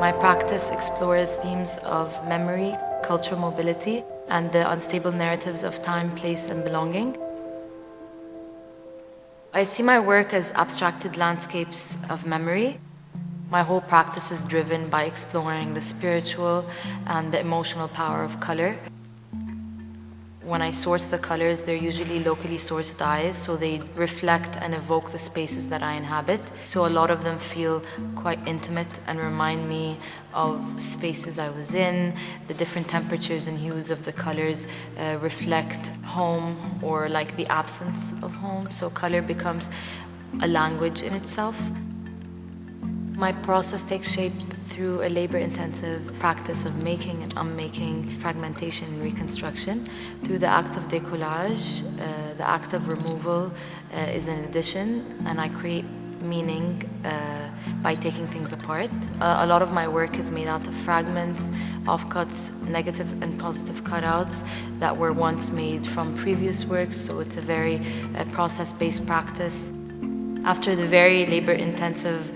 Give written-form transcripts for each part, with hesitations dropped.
My practice explores themes of memory, cultural mobility, and the unstable narratives of time, place, and belonging. I see my work as abstracted landscapes of memory. My whole practice is driven by exploring the spiritual and the emotional power of color. When I source the colors, they're usually locally sourced dyes, so they reflect and evoke the spaces that I inhabit. So a lot of them feel quite intimate and remind me of spaces I was in. The different temperatures and hues of the colors reflect home or like the absence of home. So color becomes a language in itself. My process takes shape through a labor-intensive practice of making and unmaking, fragmentation and reconstruction. Through the act of décollage, the act of removal is an addition, and I create meaning by taking things apart. A lot of my work is made out of fragments, offcuts, negative and positive cutouts that were once made from previous works, so it's a very process-based practice. After the very labor-intensive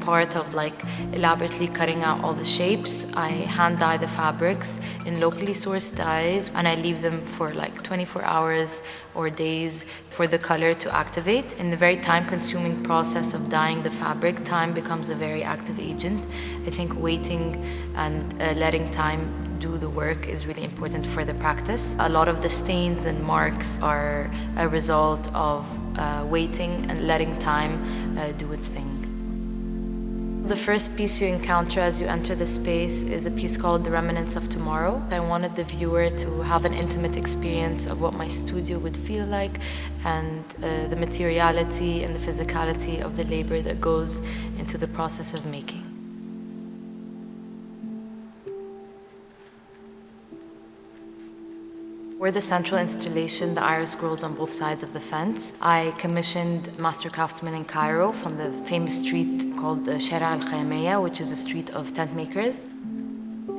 part of like elaborately cutting out all the shapes, I hand dye the fabrics in locally sourced dyes, and I leave them for like 24 hours or days for the color to activate. In the very time-consuming process of dyeing the fabric, time becomes a very active agent. I think waiting and letting time do the work is really important for the practice. A lot of the stains and marks are a result of waiting and letting time do its thing. The first piece you encounter as you enter the space is a piece called The Remnants of Tomorrow. I wanted the viewer to have an intimate experience of what my studio would feel like and the materiality and the physicality of the labor that goes into the process of making. For the central installation, the iris grows on both sides of the fence. I commissioned master craftsmen in Cairo from the famous street called Shara al-Khayamiyya, which is a street of tent makers.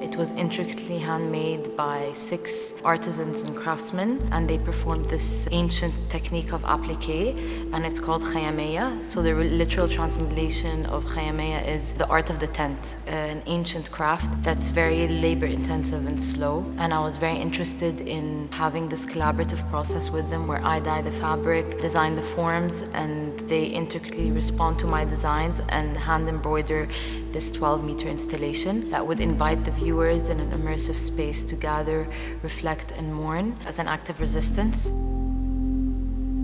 It was intricately handmade by 6 artisans and craftsmen, and they performed this ancient technique of appliqué, and it's called Khayamiyya. So the literal translation of Khayamiyya is the art of the tent, an ancient craft that's very labor-intensive and slow. And I was very interested in having this collaborative process with them where I dye the fabric, design the forms, and they intricately respond to my designs and hand embroider this 12-meter installation that would invite the viewers in an immersive space to gather, reflect, and mourn as an act of resistance.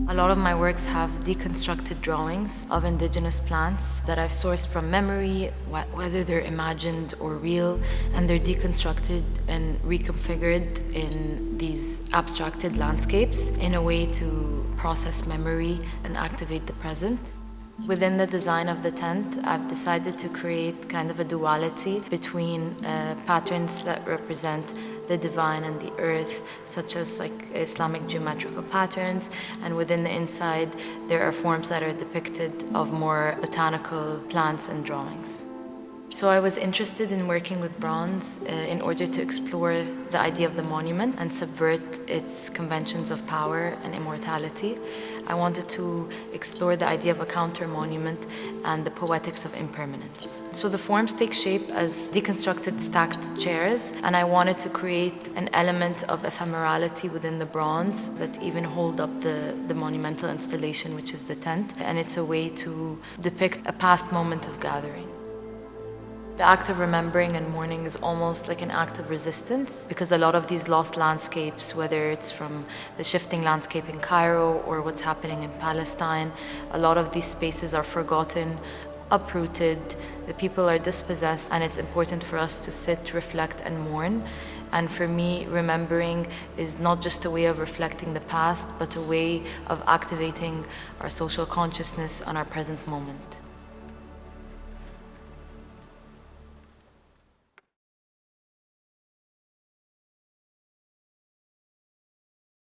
A lot of my works have deconstructed drawings of indigenous plants that I've sourced from memory, whether they're imagined or real, and they're deconstructed and reconfigured in these abstracted landscapes in a way to process memory and activate the present. Within the design of the tent, I've decided to create kind of a duality between patterns that represent the divine and the earth, such as like Islamic geometrical patterns, and within the inside there are forms that are depicted of more botanical plants and drawings. So I was interested in working with bronze in order to explore the idea of the monument and subvert its conventions of power and immortality. I wanted to explore the idea of a counter-monument and the poetics of impermanence. So the forms take shape as deconstructed stacked chairs, and I wanted to create an element of ephemerality within the bronze that even hold up the monumental installation, which is the tent, and it's a way to depict a past moment of gathering. The act of remembering and mourning is almost like an act of resistance, because a lot of these lost landscapes, whether it's from the shifting landscape in Cairo or what's happening in Palestine, a lot of these spaces are forgotten, uprooted, the people are dispossessed, and it's important for us to sit, reflect, and mourn. And for me, remembering is not just a way of reflecting the past, but a way of activating our social consciousness on our present moment.